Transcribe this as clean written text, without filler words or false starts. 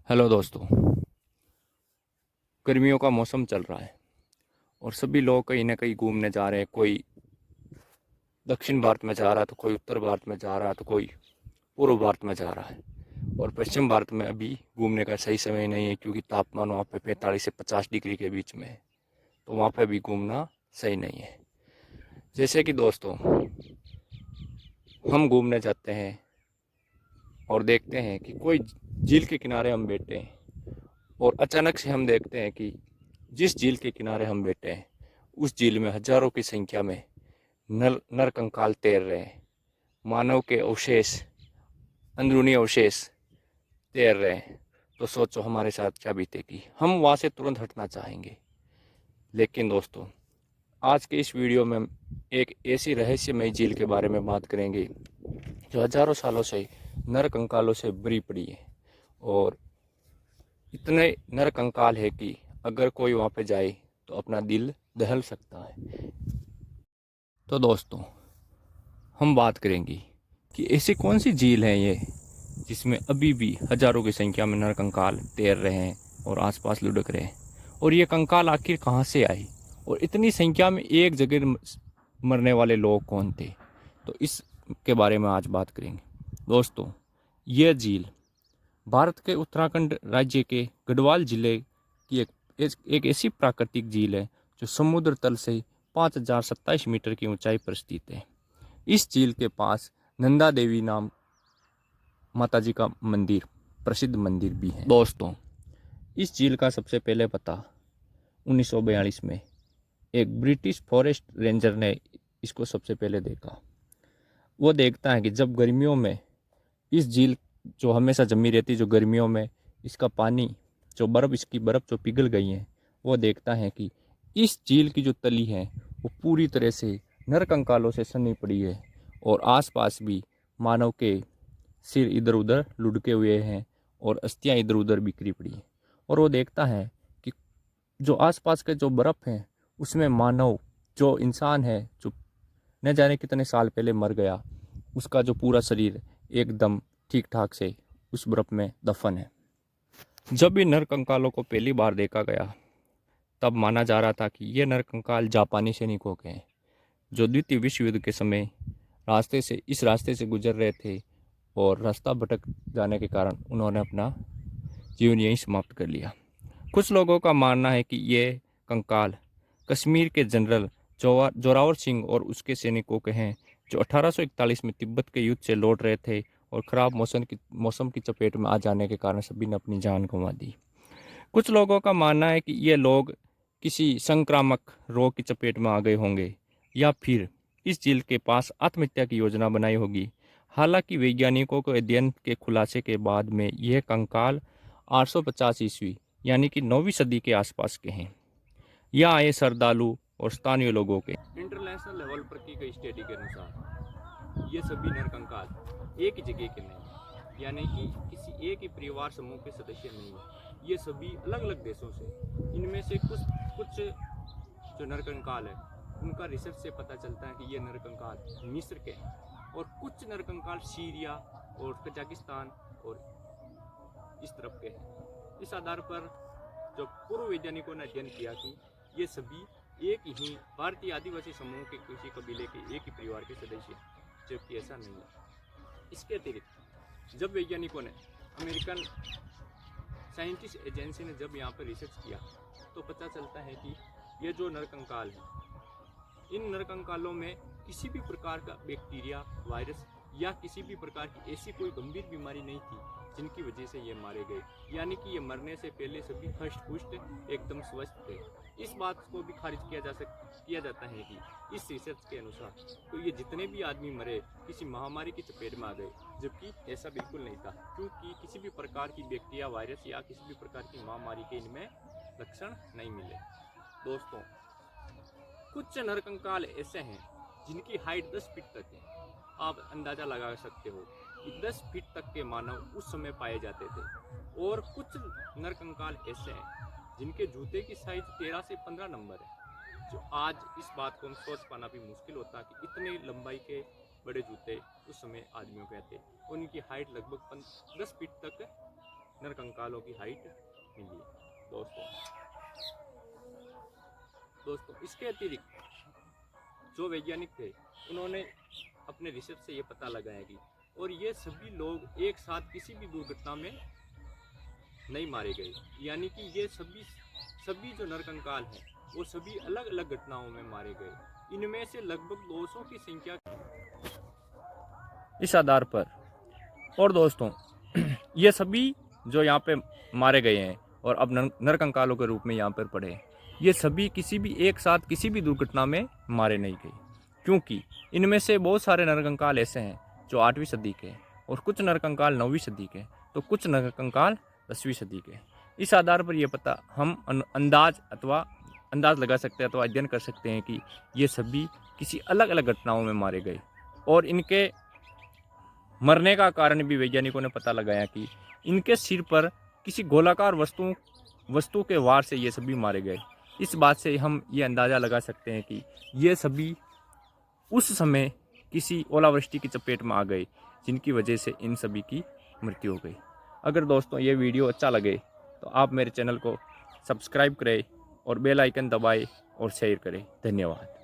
Hello दोस्तों। गर्मियों का मौसम चल रहा है और सभी लोग कहीं ना कहीं घूमने जा रहे हैं। कोई दक्षिण भारत में जा रहा है तो कोई उत्तर भारत में जा रहा है तो कोई पूर्व भारत में जा रहा है। और पश्चिम भारत में अभी घूमने का सही समय नहीं है क्योंकि तापमान वहाँ पे 45 से 50 डिग्री के बीच में है, तो वहाँ पे भी घूमना सही नहीं है। जैसे कि दोस्तों, हम घूमने जाते हैं और देखते हैं कि कोई झील के किनारे हम बैठे हैं और अचानक से हम देखते हैं कि जिस झील के किनारे हम बैठे हैं उस झील में हजारों की संख्या में नर कंकाल तैर रहे हैं। मानव के अवशेष, अंदरूनी अवशेष तैर रहे हैं। तो सोचो हमारे साथ क्या बीतेगी। हम वहाँ से तुरंत हटना चाहेंगे, लेकिन दोस्तों आज के इस वीडियो में हम एक ऐसी रहस्यमय झील के बारे में बात करेंगे जो हजारों सालों से नर कंकालों से भरी पड़ी है। और इतने नर कंकाल है कि अगर कोई वहाँ पे जाए तो अपना दिल दहल सकता है। तो दोस्तों हम बात करेंगे कि ऐसी कौन सी झील है ये जिसमें अभी भी हजारों की संख्या में नरकंकाल तैर रहे हैं और आसपास लुढ़क रहे हैं। और ये कंकाल आखिर कहाँ से आए और इतनी संख्या में एक जगह मरने वाले लोग कौन थे, तो इसके बारे में आज बात करेंगे। दोस्तों यह झील भारत के उत्तराखंड राज्य के गढ़वाल जिले की एक ऐसी प्राकृतिक झील है जो समुद्र तल से 5027 मीटर की ऊंचाई पर स्थित है। इस झील के पास नंदा देवी नाम माताजी का मंदिर, प्रसिद्ध मंदिर भी है। दोस्तों इस झील का सबसे पहले पता 1942 में एक ब्रिटिश फॉरेस्ट रेंजर ने इसको सबसे पहले देखा। वो देखता है कि जब गर्मियों में इस झील जो हमेशा जमी रहती, जो गर्मियों में इसका पानी जो इसकी बर्फ़ जो पिघल गई है, वो देखता है कि इस झील की जो तली है वो पूरी तरह से नर कंकालों से सनी पड़ी है और आसपास भी मानव के सिर इधर उधर लुढ़के हुए हैं और अस्थियां इधर उधर बिखरी पड़ी हैं। और वो देखता है कि जो आसपास के जो बर्फ़ है उसमें मानव जो इंसान है जो न जाने कितने साल पहले मर गया, उसका जो पूरा शरीर एकदम ठीक ठाक से उस बर्फ़ में दफन है। जब भी नर कंकालों को पहली बार देखा गया तब माना जा रहा था कि ये नर कंकाल जापानी सैनिकों के हैं जो द्वितीय विश्व युद्ध के समय इस रास्ते से गुजर रहे थे और रास्ता भटक जाने के कारण उन्होंने अपना जीवन यहीं समाप्त कर लिया। कुछ लोगों का मानना है कि ये कंकाल कश्मीर के जनरल जोरावर सिंह और उसके सैनिकों के हैं जो 1841 में तिब्बत के युद्ध से लौट रहे थे और ख़राब मौसम की चपेट में आ जाने के कारण सभी ने अपनी जान गंवा दी। कुछ लोगों का मानना है कि ये लोग किसी संक्रामक रोग की चपेट में आ गए होंगे या फिर इस झील के पास आत्महत्या की योजना बनाई होगी। हालांकि वैज्ञानिकों को अध्ययन के खुलासे के बाद में यह कंकाल 850 ईस्वी यानी कि 9वीं सदी के आसपास के हैं। यहाँ आए श्रद्धालु और स्थानीय लोगों के इंटरनेशनल लेवल पर की गई स्टडी के अनुसार ये सभी नरकंकाल एक ही जगह के नहीं, यानी कि किसी एक ही परिवार समूह के सदस्य नहीं है। ये सभी अलग अलग देशों से, इनमें से कुछ जो नरकंकाल है उनका रिसर्च से पता चलता है कि ये नरकंकाल मिस्र के हैं और कुछ नरकंकाल सीरिया और कजाकिस्तान और इस तरफ के हैं। इस आधार पर जो पूर्व वैज्ञानिकों ने अध्ययन किया कि ये सभी एक ही भारतीय आदिवासी समूह के किसी कबीले के एक ही परिवार के सदस्य, जबकि ऐसा नहीं है। इसके अतिरिक्त जब वैज्ञानिकों ने अमेरिकन साइंटिस्ट एजेंसी ने जब यहाँ पर रिसर्च किया तो पता चलता है कि ये जो नरकंकाल है, इन नरकंकालों में किसी भी प्रकार का बैक्टीरिया, वायरस या किसी भी प्रकार की ऐसी कोई गंभीर बीमारी नहीं थी जिनकी वजह से ये मारे गए, यानी कि ये मरने से पहले सभी हष्ट पुष्ट एकदम स्वस्थ थे। इस बात को भी खारिज किया जाता है कि इस रिसर्च के अनुसार तो ये जितने भी आदमी मरे किसी महामारी की चपेट में आ गए, जबकि ऐसा बिल्कुल नहीं था क्योंकि किसी भी प्रकार की बैक्टीरिया, वायरस या किसी भी प्रकार की महामारी के इनमें लक्षण नहीं मिले। दोस्तों कुछ नरकंकाल ऐसे हैं जिनकी हाइट 10 फीट तक है। आप अंदाज़ा लगा सकते हो कि 10 फीट तक के मानव उस समय पाए जाते थे। और कुछ नरकंकाल ऐसे हैं जिनके जूते की साइज 13 से 15 नंबर है, जो आज इस बात को हम सोच पाना भी मुश्किल होता कि इतने लंबाई के बड़े जूते उस समय आदमियों के थे। उनकी हाइट लगभग 10 फीट तक नरकंकालों की हाइट मिली दोस्तों इसके अतिरिक्त जो वैज्ञानिक थे उन्होंने अपने रिसर्च से ये पता लगाया कि और ये सभी लोग एक साथ किसी भी दुर्घटना में नहीं मारे गए, यानी कि ये सभी जो नरकंकाल हैं वो सभी अलग अलग घटनाओं में मारे गए। इनमें से लगभग 200 की संख्या इस आधार पर। और दोस्तों ये सभी जो यहाँ पे मारे गए हैं और अब नरकंकालों के रूप में यहाँ पर पड़े हैं, ये सभी किसी भी एक साथ किसी भी दुर्घटना में मारे नहीं गए, क्योंकि इनमें से बहुत सारे नरकंकाल ऐसे हैं जो 8वीं सदी के हैं और कुछ नरकंकाल 9वीं सदी के, तो कुछ नरकंकाल 10वीं सदी के। इस आधार पर यह पता हम अंदाज लगा सकते हैं अथवा अध्ययन कर सकते हैं कि ये सभी किसी अलग अलग घटनाओं में मारे गए। और इनके मरने का कारण भी वैज्ञानिकों ने पता लगाया कि इनके सिर पर किसी गोलाकार वस्तु के वार से ये सभी मारे गए। इस बात से हम ये अंदाज़ा लगा सकते हैं कि ये सभी उस समय किसी ओलावृष्टि की चपेट में आ गए, जिनकी वजह से इन सभी की मृत्यु हो गई। अगर दोस्तों ये वीडियो अच्छा लगे तो आप मेरे चैनल को सब्सक्राइब करें और बेल आइकन दबाएं और शेयर करें। धन्यवाद।